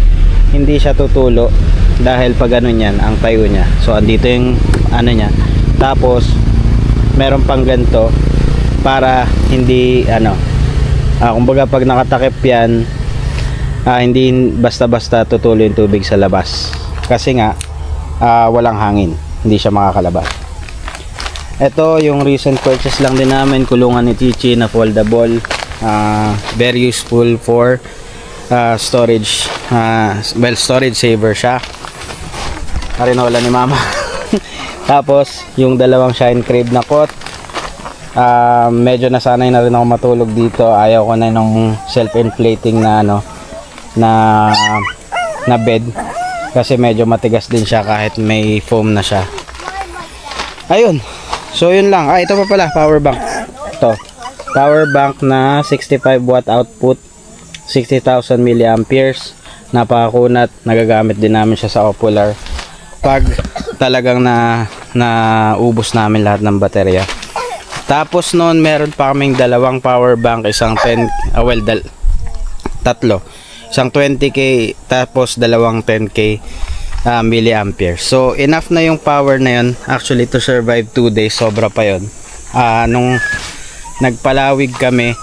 hindi siya tutulo dahil pag ano niyan ang tayo niya. So andito yung ano niya, tapos meron pang ganito para hindi ano, kumbaga pag nakatakip yan, hindi basta-basta tutulo yung tubig sa labas kasi nga walang hangin, hindi siya makakalabas. Ito yung recent purchase lang din namin, kulungan ni Chichi na foldable. Very useful for storage, well, storage saver siya. Arinola ni mama. Tapos yung dalawang shine crib na cot, medyo nasanay na rin ako matulog dito. Ayaw ko na nung self-inflating na ano, na bed kasi medyo matigas din siya kahit may foam na siya. Ayun, so yun lang. Ito pa pala, power bank. Ito, power bank na 65 watt output, 60,000 milliamperes. Napakakunat, nagagamit din namin siya sa Popular pag talagang naubos namin lahat ng baterya. Tapos noon meron pa kaming dalawang power bank, isang 10, tatlo, isang 20k tapos dalawang 10k milliampere. So enough na yung power na yun actually to survive 2 days. Sobra pa yun. Nung nagpalawig kami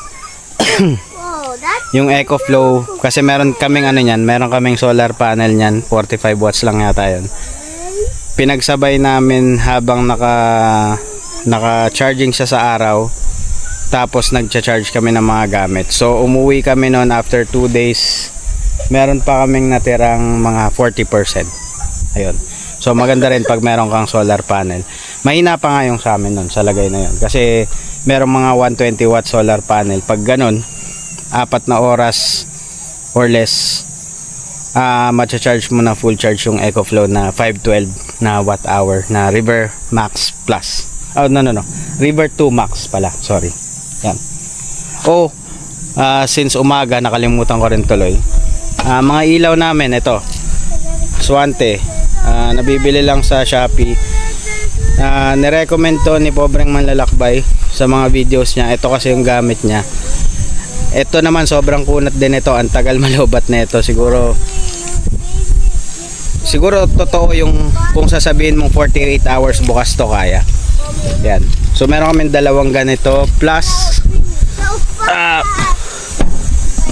yung EcoFlow, kasi meron kaming ano nyan, meron kaming solar panel nyan, 45 watts lang yata yun. Pinagsabay namin habang naka-charging siya sa araw, tapos nagcha-charge kami ng mga gamit. So umuwi kami noon after 2 days, meron pa kaming natirang mga 40%. Ayun. So maganda rin pag meron kang solar panel. Mahina pa nga yung sa amin noon sa lagay na yun, kasi merong mga 120 watt solar panel. Pag ganun, 4 na oras or less, matcha-charge mo na full charge yung EcoFlow na 512 na watt hour na River Max Plus. Oh, no. River 2 Max pala, sorry. Yan. Oh, since umaga, nakalimutan ko rin tuloy. Mga ilaw namin, ito. Swante. Nabibili lang sa Shopee. Nirecommend to ni Pobreng Manlalakbay sa mga videos niya. Ito kasi yung gamit niya. Ito naman sobrang kunat din ito. Ang tagal malobat na ito. Siguro totoo yung kung sasabihin mong 48 hours bukas to kaya. Yan. So meron kami dalawang ganito plus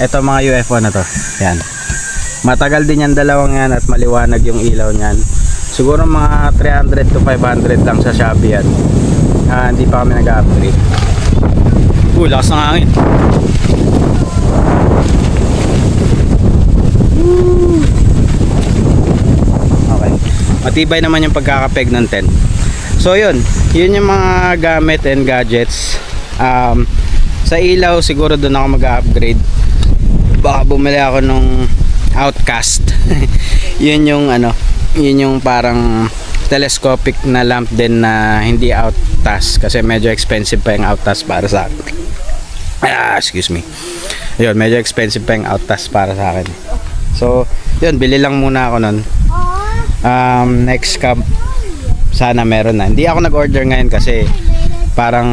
ito mga UFO na to. Yan. Matagal din yan dalawang yan at maliwanag yung ilaw niyan. Siguro mga 300 to 500 lang sa Shopee yan. Hindi pa kami nag-upgrade. Lakas ng hangin. Okay. Matibay naman yung pagkakapeg ng tent. So yun yung mga gamit and gadgets. Sa ilaw siguro doon ako mag-upgrade. Baka bumili ako nung Outcast. Yun yung parang telescopic na lamp din na hindi Outtask kasi medyo expensive pa yung Outtask para sa akin. Excuse me. Ayun, medyo expensive pa yung Outas para sa akin. So, yun, bili lang muna ako nun. Next camp, sana meron na. Hindi ako nag-order ngayon kasi parang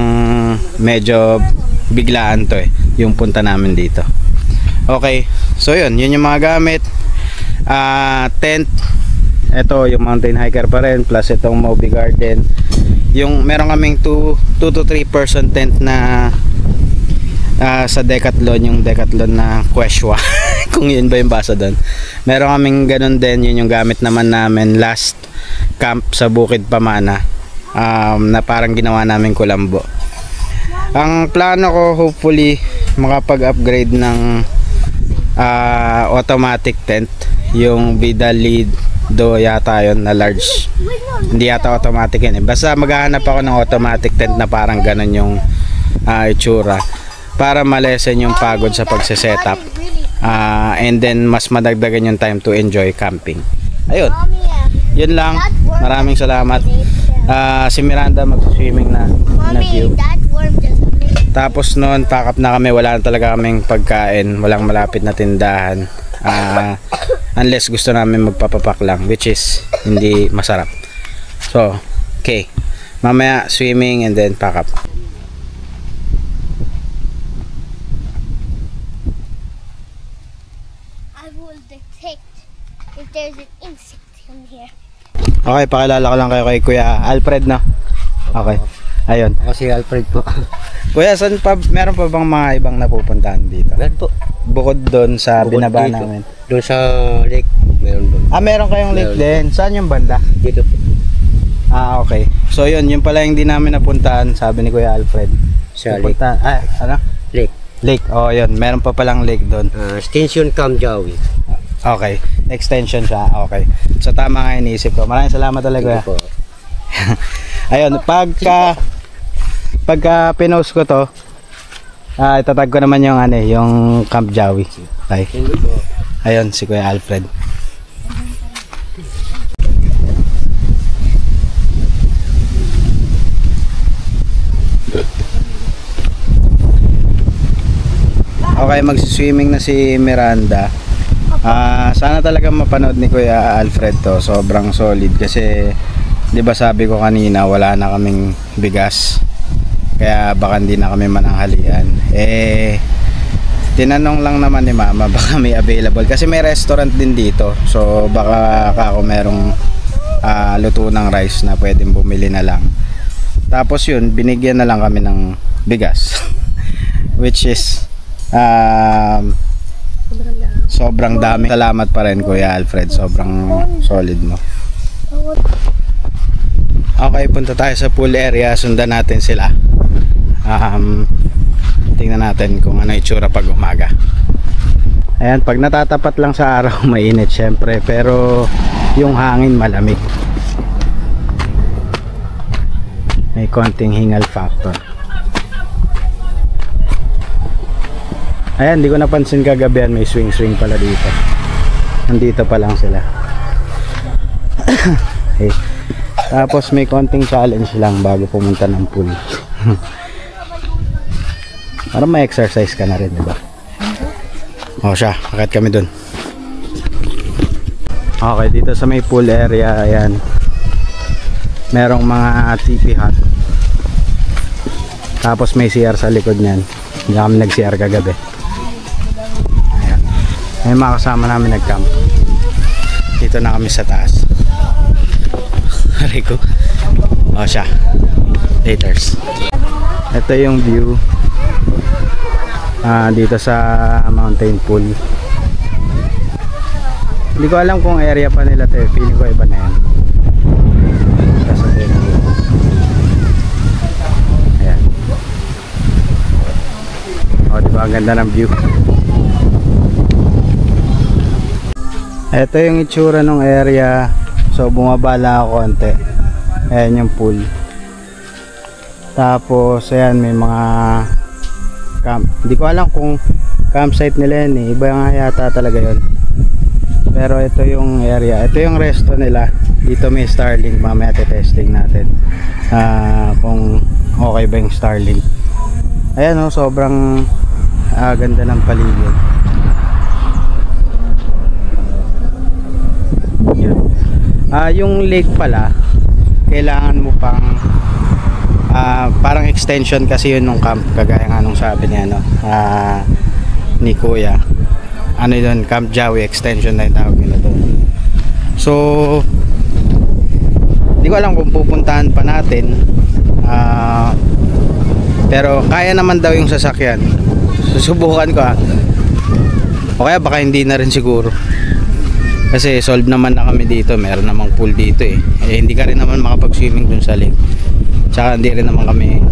medyo biglaan to yung punta namin dito. Okay, so yun yung mga gamit. Tent, ito yung mountain hiker pa rin, plus itong Moby Garden. Yung meron kaming 2 to 3 person tent na sa Decathlon, yung Decathlon na Quechua. Kung yun ba yung basa doon. Meron kaming ganun din, yun yung gamit naman namin last camp sa Bukid Pamana, na parang ginawa namin kulambo. Ang plano ko, hopefully makapag-upgrade ng automatic tent, yung Vida Lido yata yun na large. Hindi yata automatic yun basta maghahanap ako ng automatic tent na parang ganun yung itsura, para malesen yung pagod sa pagse-setup, and then mas madagdagan yung time to enjoy camping. Ayun, yun lang. Maraming salamat. Si Miranda mag-swimming na view. Tapos noon, pack up na kami. Wala na talaga kaming pagkain, walang malapit na tindahan, unless gusto namin magpapapak lang, which is hindi masarap. So, okay, mamaya swimming and then pack up. I will detect if there's an insect in here. Okay, pakilala ko lang kayo kay Kuya Alfred, no? Okay, ayun. Ako si Alfred po. Kuya, saan pa, meron pa bang mga ibang napupuntahan dito? Meron po. Bukod doon sa Bukod binaba dito. namin. Doon sa lake, meron doon. Meron kayong lake din. Saan yung banda? Dito po. Okay. So yun pala yung di namin napuntahan, sabi ni Kuya Alfred. Sa lake. Ano? Lake. Lake. Oh, yun. Meron pa palang lake doon. Extension Camp Jawi. Okay. Extension siya. Okay. So tama nga iniisip ko. Maraming salamat talaga. Dito po. Ayun, pagka pinost ko to, itatag ko naman yung yung Camp Jawi. Okay. Dito po. Ayun, si Kuya Alfred. Okay, magsiswimming na si Miranda. Sana talaga mapanood ni Kuya Alfred to. Sobrang solid kasi 'di ba sabi ko kanina wala na kaming bigas. Kaya baka hindi na kami mananghalian. Tinanong lang naman ni Mama baka may available kasi may restaurant din dito. So baka ako merong luto ng rice na pwedeng bumili na lang. Tapos yun, binigyan na lang kami ng bigas. Which is sobrang dami. Salamat pa rin Kuya Alfred, sobrang solid mo. Okay, punta tayo sa pool area, sundan natin sila. Tingnan natin kung ano itsura pag umaga. Ayan, pag natatapat lang sa araw mainit syempre, pero yung hangin malamig, may konting hingal factor. Ayan, hindi ko napansin kagabihan may swing pala dito. Nandito pa lang sila. Okay. Tapos may konting challenge lang bago pumunta ng pool. Para may exercise ka na rin, diba? O siya, akit kami dun. Okay, dito sa may pool area, ayan, merong mga TP hut. Tapos may CR sa likod niyan. Hindi kami nag-CR kagabi. Ayan. May mga kasama namin nag-camp. Dito na kami sa taas. Rico. O siya. Laters. Ito yung view dito sa mountain pool. Hindi ko alam kung area pa nila to. Feeling ko iba na yan. Ayan. O diba ang ganda ng view. Ito yung itsura ng area. So bumaba lang ako konti. Ayan yung pool. Tapos ayan may mga camp. Hindi ko alam kung campsite nila yan Iba nga yata talaga yun. Pero ito yung area. Ito yung resto nila. Dito may Starlink. Mamaya testing natin kung okay ba yung Starlink. Ayan sobrang Ganda ng paligid. Yun. Yung lake pala, kailangan mo pang parang extension kasi yun nung camp, kagaya nga nung sabi niya ni Kuya. Ano yun, Camp Jawi extension na yung tawag nila doon. So hindi ko alam kung pupuntahan pa natin, pero kaya naman daw yung sasakyan. Susubukan ko o kaya baka hindi na rin siguro, kasi solve naman na kami dito, meron namang pool dito hindi ka rin naman makapag swimming dun sa lake, tsaka hindi rin naman kami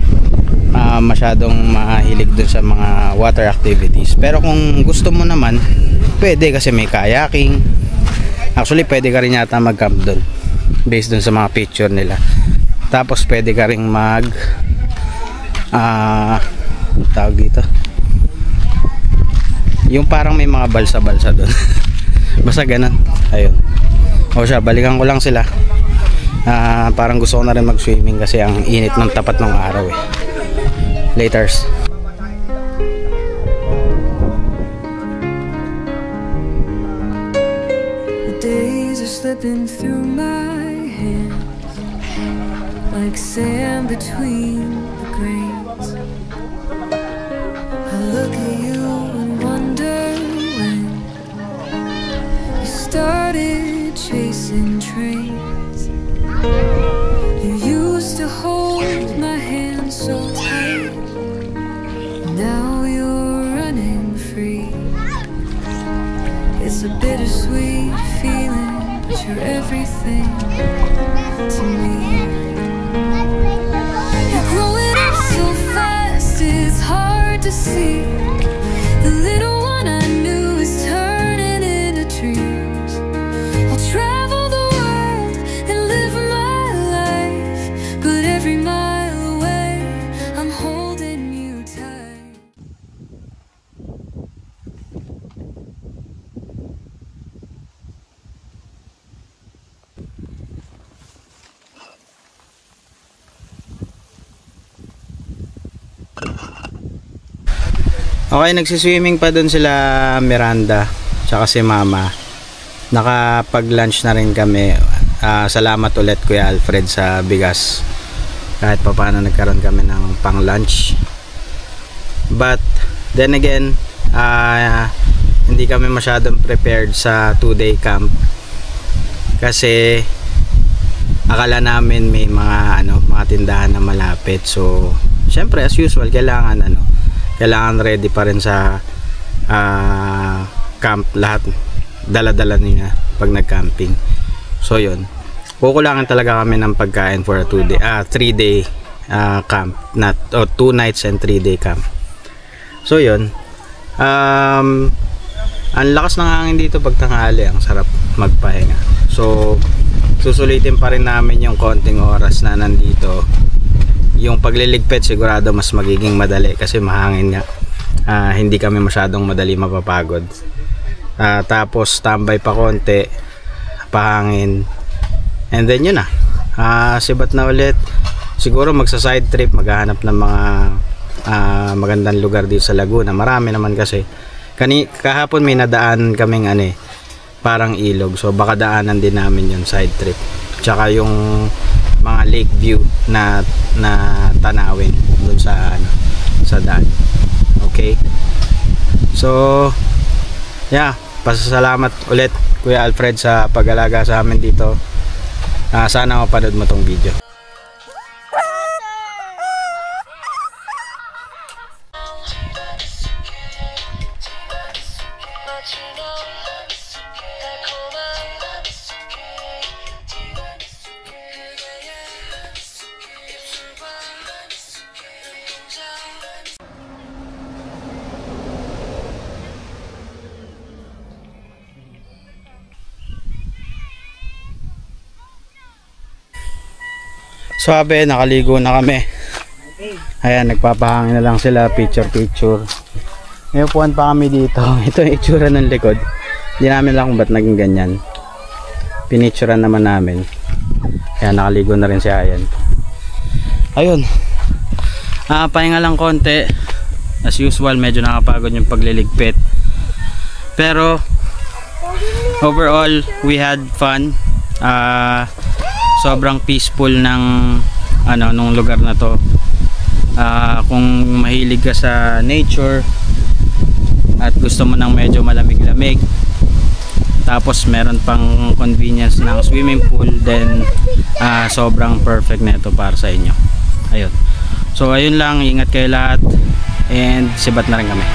masyadong mahilig dun sa mga water activities. Pero kung gusto mo naman, pwede, kasi may kayaking. Actually pwede ka rin yata mag camp dun based dun sa mga picture nila. Tapos pwede ka rin mag tawag dito, yung parang may mga balsa-balsa dun. Basta ganun. Ayun. O siya, balikan ko lang sila. Parang gusto ko na rin mag swimming kasi ang init ng tapat ng araw Laters. The days are slipping through my hands like sand between the grains. I look at you and wonder when you started chasing trains. You used to hold my hand so tight, now you're running free. It's a bittersweet feeling, but you're everything to me. You're growing up so fast, it's hard to see. The little one I knew is turning into dreams. I'll travel the world and live my life, but every mile away, I'm holding you tight. Okay, nagsiswimming pa dun sila Miranda tsaka si Mama. Nakapag-lunch na rin kami. Salamat ulit Kuya Alfred sa bigas. Kahit pa paano nagkaroon kami ng pang-lunch. But then again, hindi kami masyadong prepared sa 2-day camp. Kasi akala namin may mga mga tindahan na malapit. So, syempre as usual, kailangan ready pa rin sa camp, lahat dala-dala niya pag nag-camping. So yun, kukulangan talaga kami ng pagkain for a 3-day camp, 2 nights and 3-day camp. So yun, ang lakas ng hangin dito pag tanghali, ang sarap magpahinga. So susulitin pa rin namin yung konting oras na nandito. Yung pagliligpit sigurado mas magiging madali kasi mahangin nga. Hindi kami masyadong madali mapapagod. Tapos tambay pa konti, pahangin, and then yun na. Sibat na ulit. Siguro magsa side trip, maghahanap ng mga magandang lugar dito sa Laguna. Marami naman kasi. Kahapon may nadaan kaming parang ilog, so baka daanan din namin yung side trip. Tsaka yung mga lake view na tanawin dun sa daan. Okay, so yeah, pasasalamat ulit Kuya Alfred sa pag-alaga sa amin dito. Sana mapanood mo tong video. Sabi, nakaligo na kami. Ayan, nagpapahangin na lang sila, picture. May upuan pa kami dito. Ito yung itsura ng likod. Hindi namin lang kung ba't naging ganyan. Pinicturean naman namin. Ayan, nakaligo na rin si Ayan. Ayun, pahinga lang konti. As usual, medyo nakapagod yung pagliligpit. Pero overall, we had fun. Sobrang peaceful ng nung lugar na to. Kung mahilig ka sa nature at gusto mo ng medyo malamig-lamig, tapos meron pang convenience ng swimming pool, then sobrang perfect na ito para sa inyo. Ayun. So ayun lang, ingat kayo lahat and sibat na rin kami.